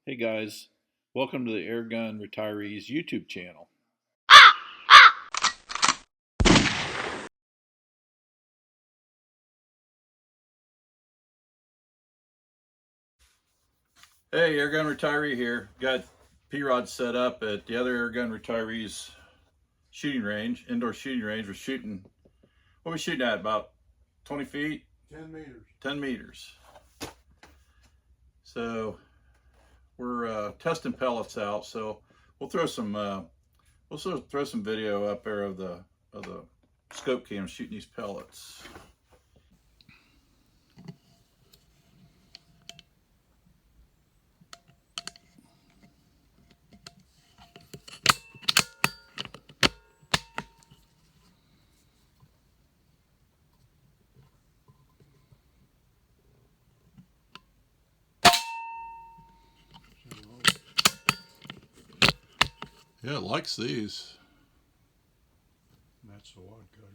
Hey guys, welcome to the Airgun Retirees YouTube channel. Hey, Airgun Retiree here. Got P-rod set up at the other Airgun Retirees shooting range, indoor shooting range. We're shooting, what are we shooting at, about 20 feet? 10 meters. 10 meters. So we're testing pellets out, so we'll throw some video up there of the scope cam shooting these pellets. Yeah, it likes these. That's the wad cutters.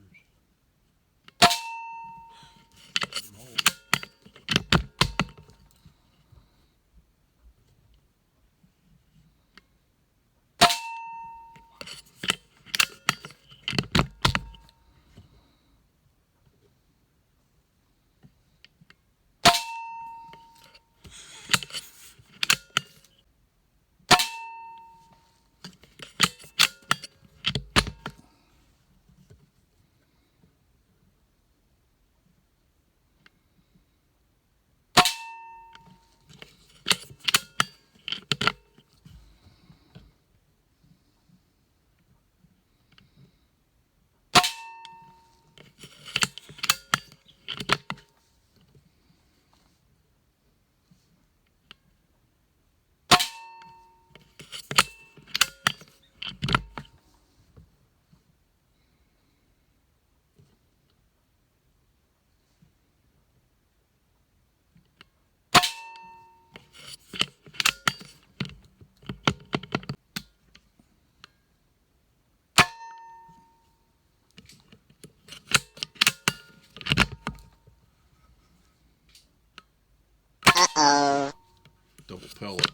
Double pellet.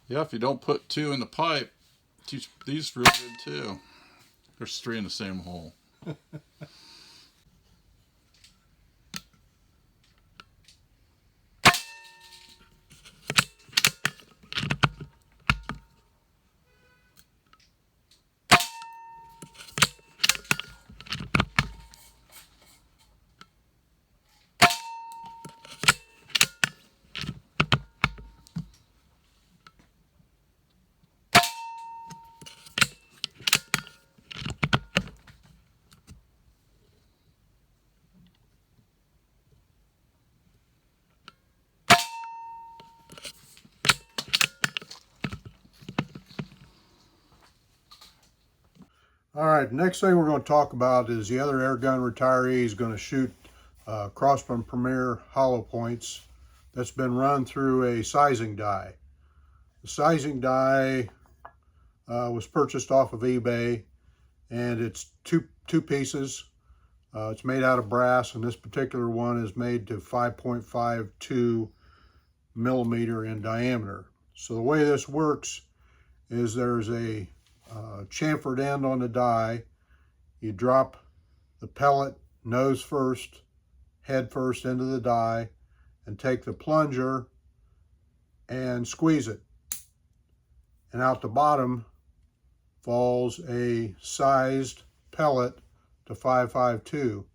Yeah, if you don't put two in the pipe, these are real good too. There's three in the same hole. All right, next thing we're going to talk about is the other Airgun Retiree is going to shoot Crossman Premier hollow points that's been run through a sizing die. The sizing die was purchased off of eBay, and it's two pieces. It's made out of brass, and this particular one is made to 5.52 millimeter in diameter. So the way this works is there's a chamfered end on the die. You drop the pellet nose first, head first into the die, and take the plunger and squeeze it. And out the bottom falls a sized pellet to 5.52.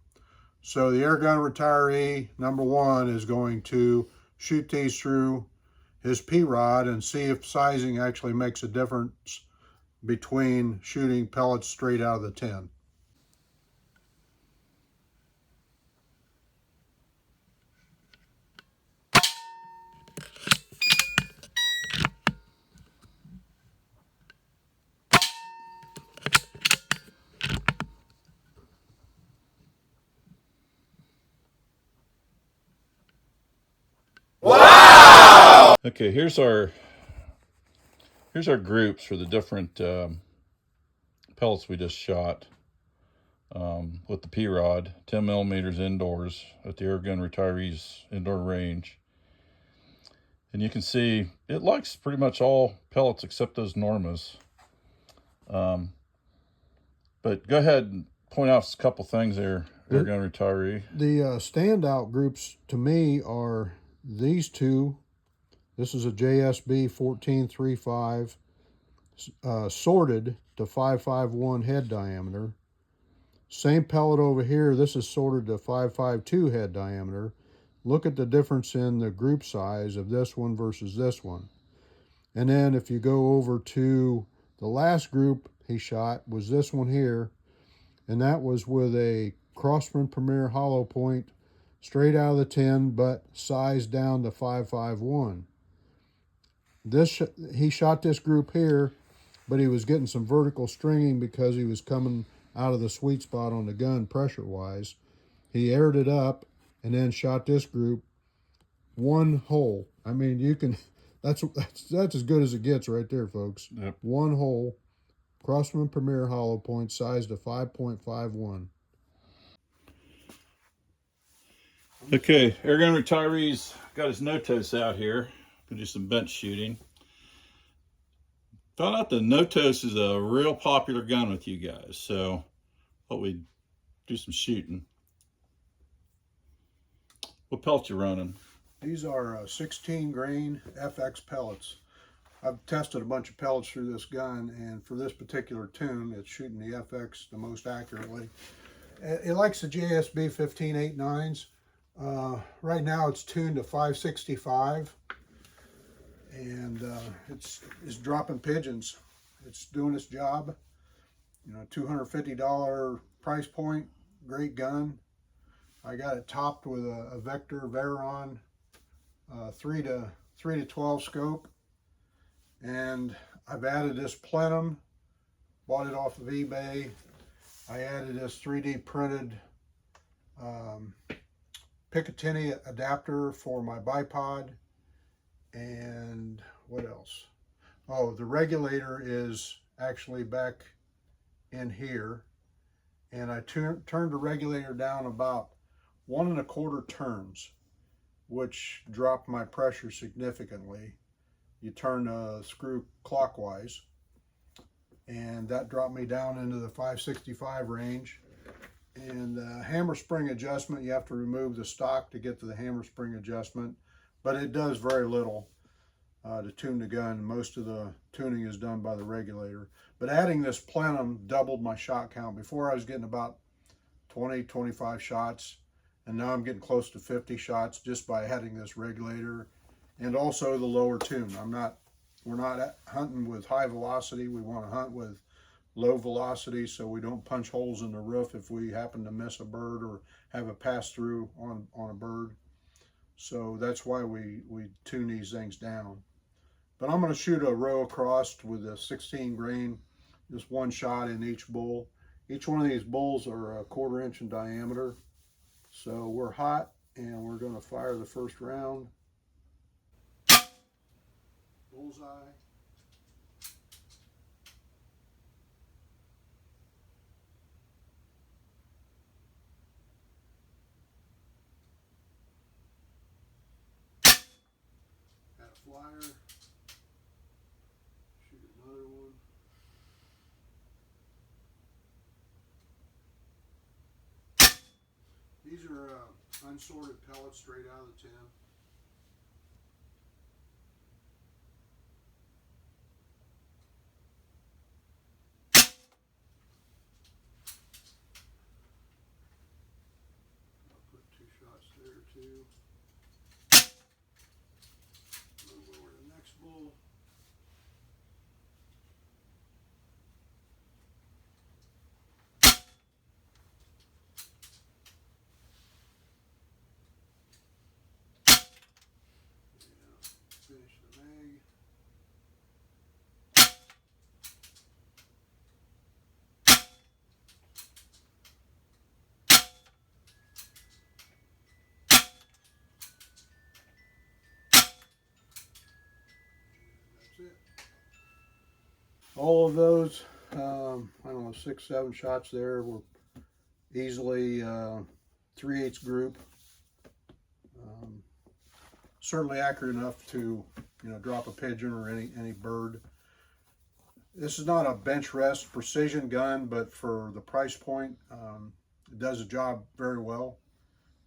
So the Airgun Retiree #1 is going to shoot these through his P-rod and see if sizing actually makes a difference between shooting pellets straight out of the tin. What? Okay, here's our groups for the different pellets we just shot with the P-rod, 10 millimeters indoors at the Airgun Retirees indoor range. And you can see it likes pretty much all pellets except those Normas. But go ahead and point out a couple things there, Airgun Retiree. The standout groups to me are these two. This is a JSB 1435 sorted to 551 head diameter. Same pellet over here. This is sorted to 552 head diameter. Look at the difference in the group size of this one versus this one. And then if you go over to the last group he shot was this one here, and that was with a Crossman Premier hollow point straight out of the tin, but sized down to 551. He shot this group here, but he was getting some vertical stringing because he was coming out of the sweet spot on the gun pressure wise. He aired it up and then shot this group one hole. I mean, you can that's as good as it gets right there, folks. Yep. One hole, Crossman Premier hollow point, sized to 5.51. Okay, Airgun Retirees got his Notos out here. Gonna do some bench shooting. Found out the Notos is a real popular gun with you guys, so thought we'd do some shooting. What pellets you running? These are 16 grain FX pellets. I've tested a bunch of pellets through this gun, and for this particular tune, it's shooting the FX the most accurately. It likes the JSB 1589s. Right now it's tuned to 565, and it's dropping pigeons. It's doing its job. You know, $250 price point, great gun. I got it topped with a Vector Veron 3 to 12 scope, and I've added this plenum, bought it off of eBay. I added this 3D printed Picatinny adapter for my bipod, and what else? Oh, the regulator is actually back in here, and I turned the regulator down about 1 1/4 turns, which dropped my pressure significantly. You turn the screw clockwise, and that dropped me down into the 565 range. And the hammer spring adjustment, you have to remove the stock to get to the hammer spring adjustment, but it does very little to tune the gun. Most of the tuning is done by the regulator. But adding this plenum doubled my shot count. Before I was getting about 20, 25 shots, and now I'm getting close to 50 shots just by adding this regulator, and also the lower tune. We're not hunting with high velocity. We want to hunt with low velocity so we don't punch holes in the roof if we happen to miss a bird or have a pass through on a bird. So that's why we tune these things down. But I'm going to shoot a row across with a 16 grain, just one shot in each bull. Each one of these bulls are a 1/4 inch in diameter. So we're hot, and we're going to fire the first round. Bullseye. Got a flyer. Shoot another one. These are unsorted pellets straight out of the tin. I'll put 2 shots there too. Move over to the next bull. Finish the mag. All of those, I don't know, 6, 7 shots there were easily 3/8 group. Certainly accurate enough to, drop a pigeon or any bird. This is not a bench rest precision gun, but for the price point, it does the job very well.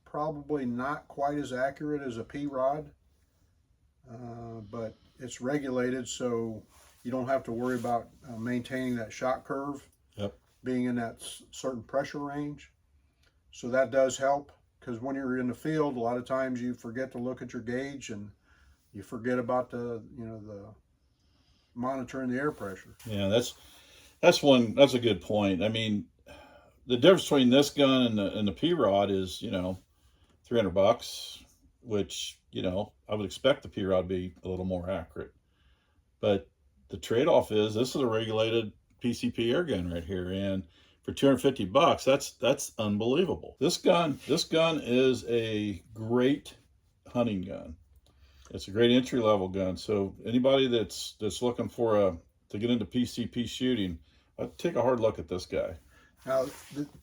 Probably not quite as accurate as a P-rod, but it's regulated, so you don't have to worry about maintaining that shot curve, being in that certain pressure range. So that does help, because when you're in the field, a lot of times you forget to look at your gauge and you forget about the monitoring the air pressure. Yeah, that's a good point. I mean, the difference between this gun and the P-rod is, $300, which, I would expect the P-rod to be a little more accurate. But the trade-off is this is a regulated PCP air gun right here, and for $250, that's unbelievable. This gun is a great hunting gun. It's a great entry-level gun. So anybody that's looking to get into PCP shooting, I'd take a hard look at this guy. Now,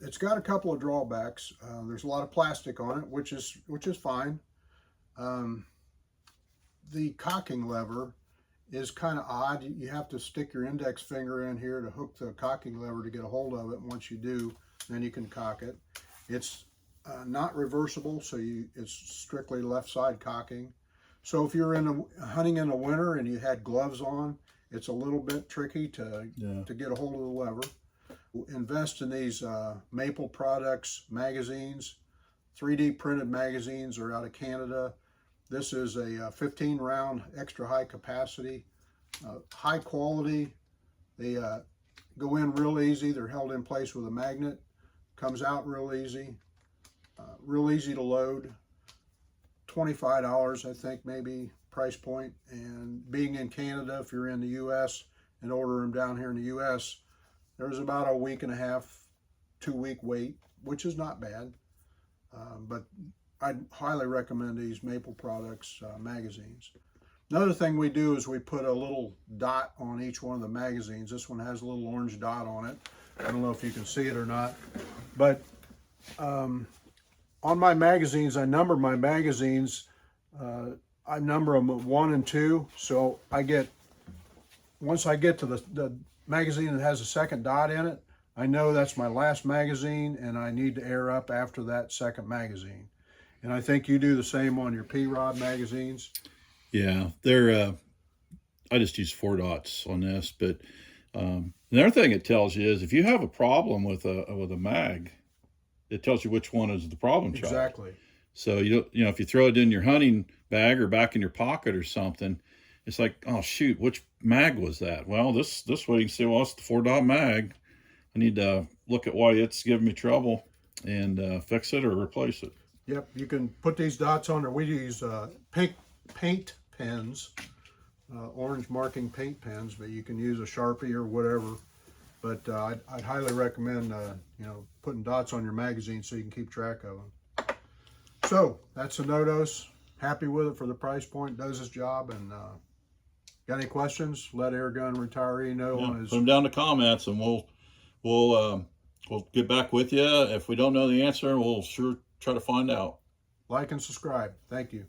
it's got a couple of drawbacks. There's a lot of plastic on it, which is fine. The cocking lever is kind of odd. You have to stick your index finger in here to hook the cocking lever to get a hold of it. Once you do, then you can cock it. It's not reversible, so it's strictly left side cocking. So if you're hunting in the winter and you had gloves on, it's a little bit tricky to get a hold of the lever. Invest in these Maple Products magazines. 3D printed magazines are out of Canada. This is a 15 round extra high capacity, high quality. They go in real easy. They're held in place with a magnet. Comes out real easy to load. $25, I think, maybe price point. And being in Canada, if you're in the US and order them down here in the US, there's about a 1.5 2 week wait, which is not bad. But I'd highly recommend these Maple Products magazines. Another thing we do is we put a little dot on each one of the magazines. This one has a little orange dot on it. I don't know if you can see it or not, but on my magazines, I number my magazines. I number them 1 and 2. So once I get to the magazine that has a second dot in it, I know that's my last magazine and I need to air up after that second magazine. And I think you do the same on your P-rod magazines. Yeah, I just use 4 dots on this, but another thing it tells you is if you have a problem with a mag, it tells you which one is the problem child. Exactly. So if you throw it in your hunting bag or back in your pocket or something, it's like, oh shoot, which mag was that? Well, this way you can say, well, it's the 4-dot mag. I need to look at why it's giving me trouble and fix it or replace it. Yep, you can put these dots on there. We use paint pens, orange marking paint pens, but you can use a Sharpie or whatever. But I'd highly recommend putting dots on your magazine so you can keep track of them. So that's the Notos. Happy with it for the price point. Does its job. And got any questions? Let Airgun Retiree know. Put them down in the comments, and we'll get back with you. If we don't know the answer, we'll sure try to find out. Like and subscribe. Thank you.